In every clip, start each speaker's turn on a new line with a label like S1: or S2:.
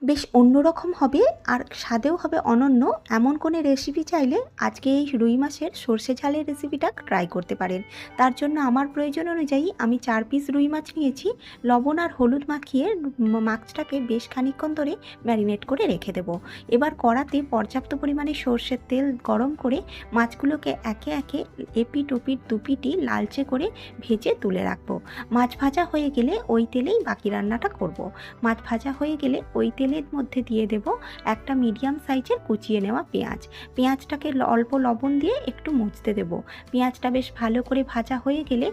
S1: বেশ অন্যরকম হবে আর স্বাদেও হবে অনন্য। এমন কোনো রেসিপি চাইলে আজকে এই রুই মাছের সর্ষে ঝালের রেসিপিটা ট্রাই করতে পারেন। তার জন্য আমার প্রয়োজন অনুযায়ী আমি 4 পিস রুই মাছ নিয়েছি। লবণ আর হলুদ মাখিয়ে মাছটাকে বেশ খানিকক্ষণ ধরে ম্যারিনেট করে রেখে দেবো। এবার কড়াতে পর্যাপ্ত পরিমাণে সর্ষের তেল গরম করে মাছগুলোকে একে একে এপিট ওপিট দুপিটি লালচে করে ভেজে তুলে রাখবো। মাছ ভাজা হয়ে গেলে ওই তেলেই বাকি রান্নাটা করব। মাছ ভাজা হয়ে গেলে ওই তেলের মধ্যে দিয়ে দেব একটা মিডিয়াম সাইজের কুচিয়ে নেওয়া পেঁয়াজ। পেঁয়াজটাকে অল্প লবণ দিয়ে একটু মুছতে দেব। পেঁয়াজটা বেশ ভালো করে ভাজা হয়ে গেলে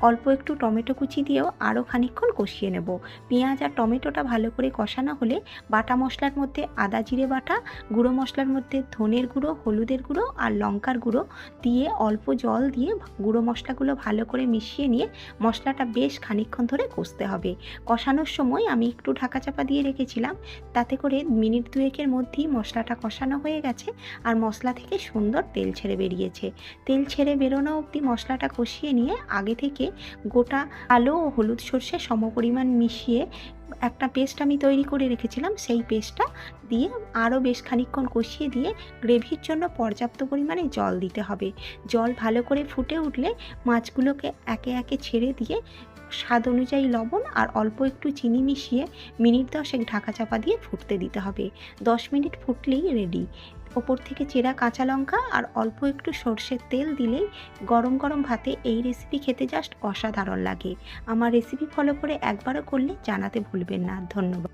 S1: অল্প একটু টমেটো কুচি দিয়েও আরও খানিকক্ষণ কষিয়ে নেব। পেঁয়াজ আর টমেটোটা ভালো করে কষানো হলে বাটা মশলার মধ্যে আদা জিরে বাটা, গুঁড়ো মশলার মধ্যে ধনের গুঁড়ো, হলুদের গুঁড়ো আর লঙ্কার গুঁড়ো দিয়ে অল্প জল দিয়ে গুঁড়ো মশলাগুলো ভালো করে মিশিয়ে নিয়ে মশলাটা বেশ খানিকক্ষণ ধরে কষতে হবে। কষানোর সময় আমি একটু ঢাকা চাপা দিয়ে রেখেছিলাম, তাতে করে মিনিট দুয়েকের মধ্যেই মশলাটা কষানো হয়ে গেছে আর মশলা থেকে সুন্দর তেল ছেড়ে বেরিয়েছে। তেল ছেড়ে বেরোনো অবধি মশলাটা কষিয়ে নিয়ে আগে থেকে গোটা আলু ও হলুদ সর্ষে সমপরিমাণ মিশিয়ে একটা পেস্ট আমি তৈরি করে রেখেছিলাম, সেই পেস্টটা দিয়ে আরও বেশ খানিকক্ষণ কষিয়ে দিয়ে গ্রেভির জন্য পর্যাপ্ত পরিমাণে জল দিতে হবে। জল ভালো করে ফুটে উঠলে মাছগুলোকে একে একে ছেড়ে দিয়ে স্বাদ অনুযায়ী লবণ আর অল্প একটু চিনি মিশিয়ে মিনিট 10 ঢাকা চাপা দিয়ে ফুটতে দিতে হবে। 10 মিনিট ফুটলেই রেডি। ওপর থেকে চেরা কাঁচা লঙ্কা আর অল্প একটু সর্ষের তেল দিলেই গরম গরম ভাতে এই রেসিপি খেতে জাস্ট অসাধারণ লাগে। আমার রেসিপি ফলো করে একবারও করলে জানাতে ভুলবেন না। ধন্যবাদ।